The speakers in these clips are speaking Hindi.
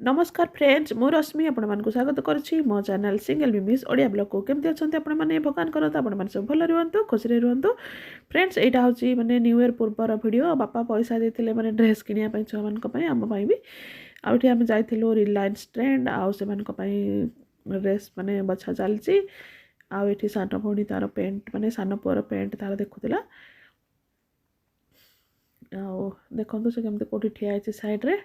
नमस्कार फ्रेंड्स मु रश्मि आपण मानक स्वागत करुच्ची मो चैनल सिंगल मिमिस ओडिया ब्लॉग को केमती अच्छा आपण मैंने भगवान करता आपण मैंने सब भल रुहतु खुशी रुहतु फ्रेंड्स यहाँ हूँ मैंने न्यू इयर पूर्वर वीडियो बापा पैसा देते मैंने ड्रेस किनापी छुआ मानी आम भी आउे आम जाइलु रिलायंस ट्रेंड आउ से ड्रेस माने बछा चलती आउ सान भौणी तार पेंट माने सान पुअर पेंट तार देखुला देखु से केमती कौटी ठिया साइड्रे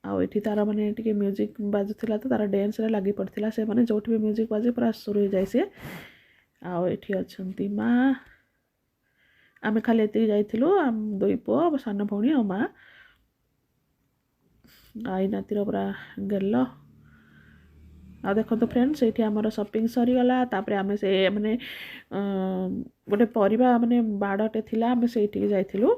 आउे तार माने टिके म्यूजिक बाजुला तो तार डांस रे लगी पड़ता से माने जो भी म्यूजिक बाजे पूरा शुरू हो जाए सी आठी अच्छा माँ आम खाली ये जाइलु आम दुई पुओ सान भौणी आ माँ आई नातीर पूरा गेल आ देखो तो फ्रेंड्स ये आमर शॉपिंग सरीगला तापर आम से माने गोटे परिवा माने बाड़टे थिला आम से जाइलु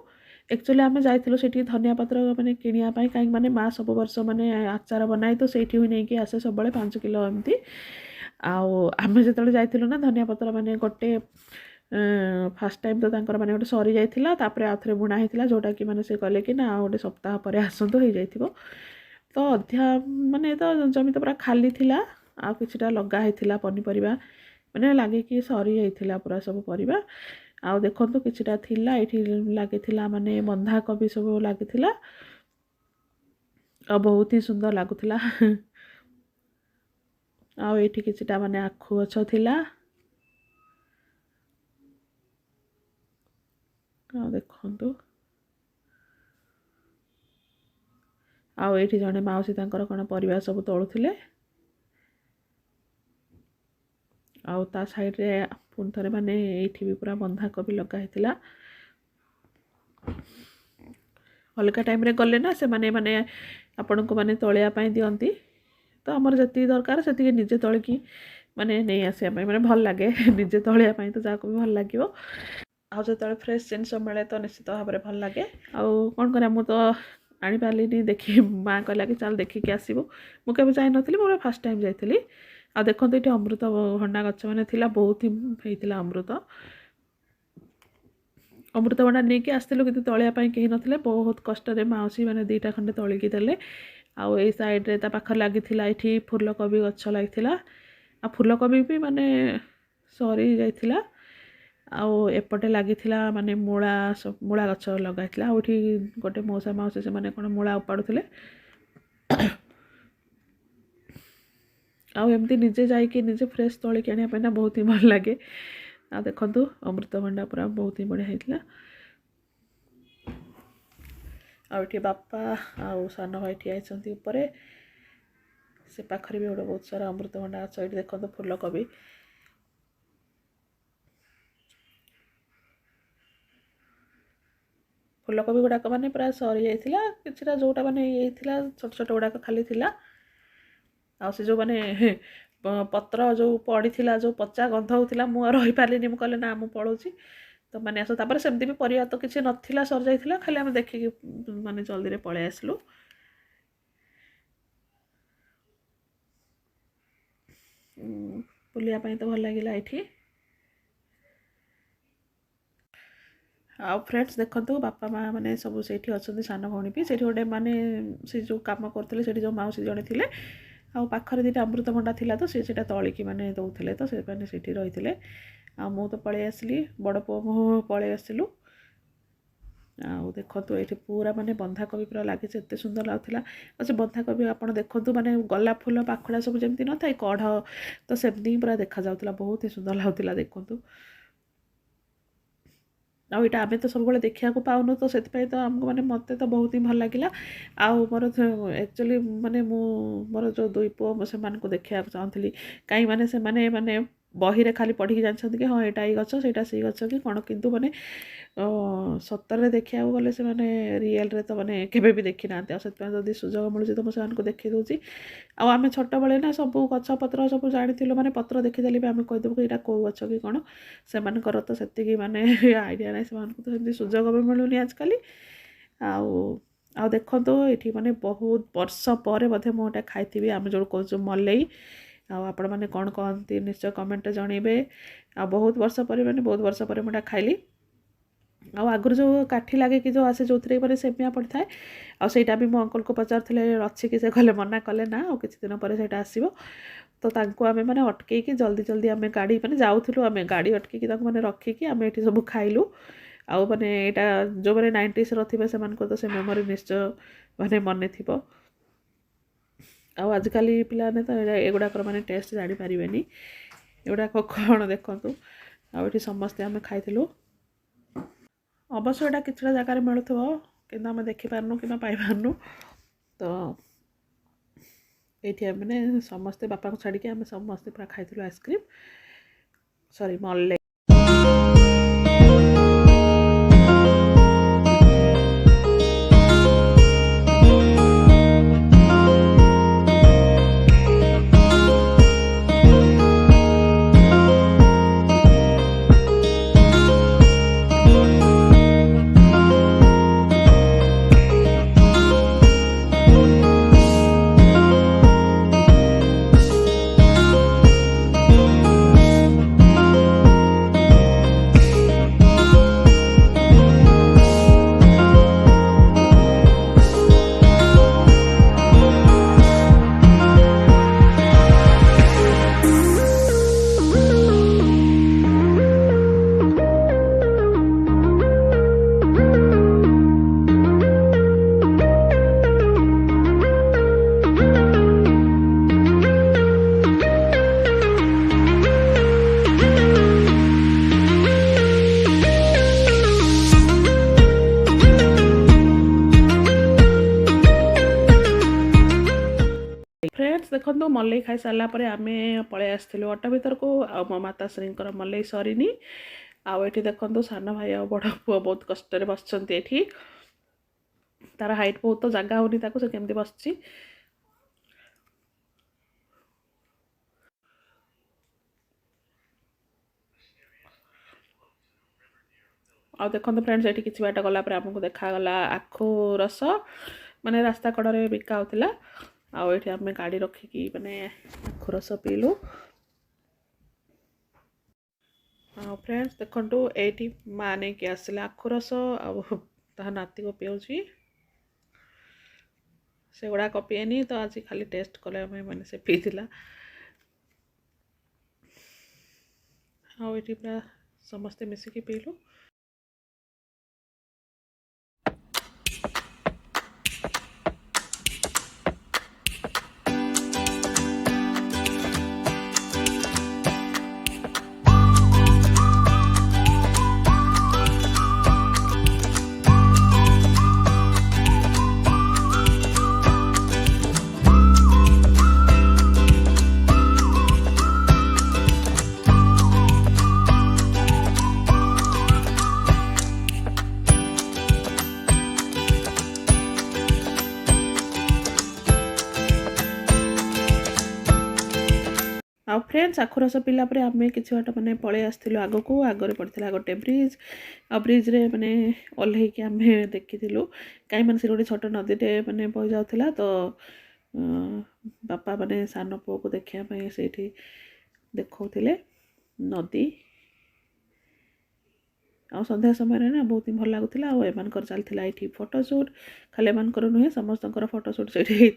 एक्चुअली आम जाइलु से धनिया पत्र माने किनापी कहीं माने माँ सब वर्ष माने आचार बनाए तो से नहीं कि आसे सब 5 किलो एमती आम जो जाइलु ना धनिया पत्र माने गोटे फास्ट टाइम तो तांकर माने गोटे सरी जाइथिला तापर आउथरे बुणा होता जोटा कि माने से कहले कि ना गोटे सप्ताह पर आसतु हो जाइथिबो तो अध्या माने तो जमी तो पूरा खाली थिला आ किछटा लगा होता पनीपरिया माने लगे कि सरी जाइथिला पूरा सब परिबा आउ देखो किछटा थिला एठी लागिथिला माने बंधाकोबी सब लागिथिला आ बहुत ही सुंदर लागुथिला आउ एठी किछटा माने आखु गछ थिला आ देखंतु आउ एठी जने माउसी तांकर कोन परिवार सब तोळुथिले आउ ता साइड रे पुन थरे माने एठी भी पूरा बंधाकोबी लगा हेतिला अलगा टाइम रे गले ना से माने माने आपन को माने तोलिया पई दियंती तो हमर जति दरकार सेति निजे तोळकी माने नै आसे माने भल लागे निजे तोलिया पई तो जाको भी भल लागिवो आउ जो फ्रेश जिनस मिले तो निश्चित भाव में भल लगे आउ कौन करा मु तो आनी पार्ली देखी माँ कहला कि चल देखिक आसबू मुझे जाई नी मोर फास्ट टाइम जाइली आ देखो ये अमृत भंडा गच मैंने थिला बहुत ही होता अमृतभंडा नहीं कि आसलु कि तलियापाई कहीं नथिले बहुत कष्ट मौसी मैंने 2टा खंडे तलिकी देले आउ ए साइड रे ता पाखर लागी ये फूलकोबी गछ लगी आ फूलकोबी भी माने सरी जाइथिला आउ एपटे लगी माने मूला गछ लगाइला आउठी गोटे मौसा मौसी से माने कोन मूला उपाड़ुथिले आउ एमती निजे जाइए निजे फ्रेश तोलिक आने ना बहुत ही भल लगे आ देखंतु अमृतभंडा पूरा बहुत ही बढ़िया होता आउठी बापा आउ सान भाई ठिया ऊपर से पाखरे भी गोटे बहुत सारा अमृतभंडा गछ ये देखो फूलकोबी फूलकोबी गुड़ाक मैंने पूरा सरी जाइला किछटा जोटा मैंने ये छोट छोट गुड़ाक खाली थिला आ से जो मैंने पत्र जो पड़ा जो पचा गंध होता मुझे रही पारे मुझे कहले ना मुझे पलाऊँ तो मैंने आस तापर सेमती भी परिया तो किसी नाला सर जाइला खाली आम देखिक माने जल्दी पलि आसलु बुलियापाई तो भल लगिला ये आउ फ्रेंड्स देखो बापा माँ मैंने सब से अच्छा सान भौणी भी से गोटे माने से जो कम करते से जो मौसी जड़े थे आउ पाखरे 2टा अमृतभंडा थिला तो से तलिकी माने दौले तो से रही आ मु तो पलि आसली बड़ पुओ मु पलि आसलु आउ देखो ये पूरा माने बंधाकोबी पूरा लगे एत सुंदर लगुला से बंधाकोबी आप देखो माने गोलाप फूल पाखुड़ा सब जमी न था कढ़ तो सेमती पूरा देखा जाऊला बहुत ही सुंदर लगुला देखु आउ यहाँ आम तो सब देखा पाऊनु तो से तो आमको मैंने मत तो बहुत ही भल लगे आउ मोर एक्चुअली माने मोर जो 2 पुओ से देखा चाहूँगी कहीं माने से माने बही रे खाली पढ़ी जानते कि हाँ यहाँ ये गच से गच कि कौन किंतु माने सतर देखा गले से माने रियल रे तो माने केबे भी देखी ना से जब सुजोग मिलूँ तो मुझे देखी दूसरी आम छोट बड़े ना सब गछ पत्र सब जानी माने पत्र देखीदेली भी आम कहीदेव कि यहाँ कौ गछ कि कौन से तो से माने आइडिया ना से तो सुजोग भी मिलूनी आजकल आउ देखो ये माने बहुत वर्ष पर मुझे खाई आम जो कौन मलई आपण मैंने कौन कहती निश्चय कमेंट जनइबे आ बहुत वर्ष पर माने बहुत वर्ष पर मुझे खाइली ଆଉ ଆଗରୁ ଯେଉଁ କାଠି ଲାଗିକି ଯେଉଁ ଆସେ ଯେଉଁଥିରେ ମାନେ ସେମିଆ ପଡ଼ିଥାଏ ଆଉ ସେଇଟା ବି ମୋ ଅଙ୍କଲକୁ ପଚାରୁଥିଲେ ଅଛି କି, ସେ କହିଲେ ମନା କଲେ ନା ଆଉ କିଛି ଦିନ ପରେ ସେଇଟା ଆସିବ। ତ ତାଙ୍କୁ ଆମେ ମାନେ ଅଟକେଇକି ଜଲ୍ଦି ଜଲ୍ଦି ଆମେ ଗାଡ଼ି ମାନେ ଯାଉଥିଲୁ, ଆମେ ଗାଡ଼ି ଅଟକେଇକି ତାଙ୍କୁ ମାନେ ରଖିକି ଆମେ ଏଠି ସବୁ ଖାଇଲୁ। ଆଉ ମାନେ ଏଇଟା ଯେଉଁମାନେ 90sର ଥିବେ ସେମାନଙ୍କୁ ତ ସେ ମେମୋରି ନିଶ୍ଚୟ ମାନେ ମନେ ଥିବ। ଆଉ ଆଜିକାଲି ପିଲାମାନେ ତ ଏଗୁଡ଼ାକର ମାନେ ଟେଷ୍ଟ ଜାଣିପାରିବେନି ଏଗୁଡ଼ାକ କ'ଣ ଦେଖନ୍ତୁ। ଆଉ ଏଠି ସମସ୍ତେ ଆମେ ଖାଇଥିଲୁ। ଅବଶ୍ୟ ଏଇଟା କିଛିଟା ଜାଗାରେ ମିଳୁଥିବ କିନ୍ତୁ ଆମେ ଦେଖିପାରୁନୁ କିମ୍ବା ପାଇପାରୁନୁ। ତ ଏଇଠି ମାନେ ସମସ୍ତେ ବାପାଙ୍କୁ ଛାଡ଼ିକି ଆମେ ସମସ୍ତେ ପୁରା ଖାଇଥିଲୁ ଆଇସ୍କ୍ରିମ୍, ସରି ମଲେଇ। फ्रेंड्स देखो मल्लई खाई सारा पर आम पलि आसलु अटो भितरक आ मो माताश्री मल्लई सरीनी। आउ ये देखो सान भाई आ बड़ पुआ बहुत कष्ट बस तार हाइट बहुत जगह होनी से केमती बस। आ देखो फ्रेंड्स ये किसी बाट गलापर आमको देखागला आखु रस माने रास्ता कड़े बिका होता। आउ ये आम गाड़ी रखिकी माने आखु रस पीलु। हाँ फ्रेंड्स देखो ये माँ नहीं कि आसले आखु रस आ नाती को पिऊँगी से गुड़ाक पीएनी तो आज खाली टेस्ट कले मैंने से पीला। हाँ ये पूरा समस्ते मिसिकी पीलु। आ फ्रेंड्स आखु रस पीला आम कि बाट मैंने पलि आसलु आग को आगे पड़ता गोटे ब्रिज आ ब्रिज रे मैंने ओह्लैक आम देखी कहीं मैंने से गोटे छोट नदीटे मैंने बही जाऊला। तो बापा मैंने सान पुओ को देखापी से देखते नदी आ संध्या समय ना बहुत ही भल लगुला। एम चलता ये फोटोशूट खाली एम नुहे समस्त फोटोशूट से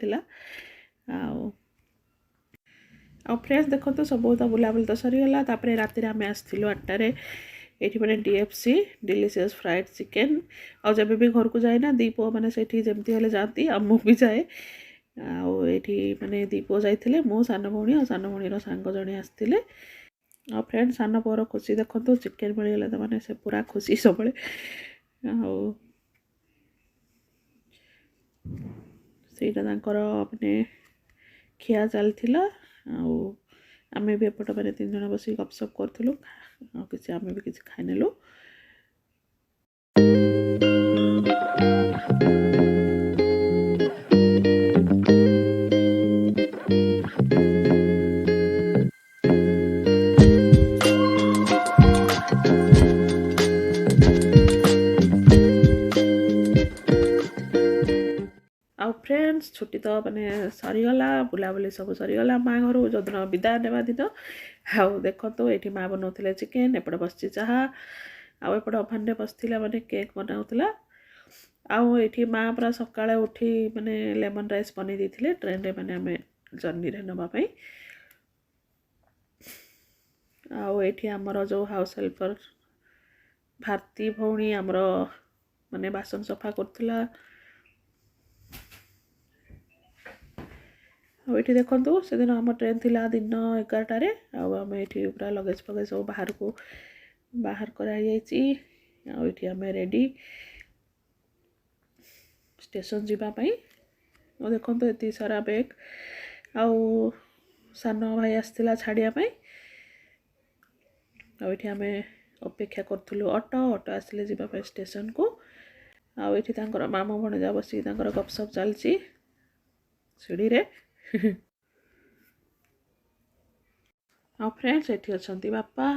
आ फ्रेंड्स देखो तो सब तो बुलाबुली तो सरीगला। राति आम आसलु 8टारे ये मैंने DFC डिलीशियस फ्राइड चिकेन आ जब भी घर को जाए ना दी पुओ मैंने से जमती हेल्ले जाती आ मु भी जाए। आठी मैंने दी पुओ जाइए मो सान भौणी आ सान भौणी सांग जड़े आसते। आ फ्रेंड सान पुअर खुशी देखो चिकेन मिलगला तो मैंने से पूरा खुशी सब मैंने खिया चलता। आम भी एपट मैंने 3 जन बस गपसप करूँ किसी आम भी किसी खाईनेलु। आउ फ्रेंड्स छुट्टी तो मैंने सरीगला बुलाबुली सब सरीगला माँ घर जो दिन विदाय नेवा दिन। आउ देखो तो ये माँ बनाते चिकेन एपटे बस चाहा ଆଉ ଏପଟେ ଓଭେନ୍ରେ ବସିଥିଲା ମାନେ କେକ୍ ବନାଉଥିଲା। ଆଉ ଏଠି ମାଆ ପୁରା ସକାଳେ ଉଠି ମାନେ ଲେମନ୍ ରାଇସ୍ ବନେଇ ଦେଇଥିଲେ ଟ୍ରେନ୍ରେ ମାନେ ଆମେ ଜର୍ଣ୍ଣିରେ ନେବା ପାଇଁ। ଆଉ ଏଠି ଆମର ଯେଉଁ ହାଉସ୍ ହେଲ୍ପର ଭାରତୀ ଭଉଣୀ ଆମର ମାନେ ବାସନ ସଫା କରୁଥିଲା। ଆଉ ଏଠି ଦେଖନ୍ତୁ ସେଦିନ ଆମ ଟ୍ରେନ୍ ଥିଲା ଦିନ 11ଟାରେ। ଆଉ ଆମେ ଏଠି ପୁରା ଲଗେଜ୍ ଫଗେଜ୍ ସବୁ ବାହାର କରାଯାଇଛି। ଆଉ ଏଠି ଆମେ ରେଡ଼ି ଷ୍ଟେସନ୍ ଯିବା ପାଇଁ। ଆଉ ଦେଖନ୍ତୁ ଏତିକି ସାରା ବେଗ୍। ଆଉ ସାନ ଭାଇ ଆସିଥିଲା ଛାଡ଼ିବା ପାଇଁ। ଆଉ ଏଠି ଆମେ ଅପେକ୍ଷା କରୁଥିଲୁ ଅଟୋ ଆସିଲେ ଯିବା ପାଇଁ ଷ୍ଟେସନକୁ। ଆଉ ଏଠି ତାଙ୍କର ମାମୁଁ ଭଣଜା ବସିକି ତାଙ୍କର ଗପସପ୍ ଚାଲିଛି ସିଡ଼ିରେ। ଆଉ ଫ୍ରେଣ୍ଡସ୍ ଏଠି ଅଛନ୍ତି ବାପା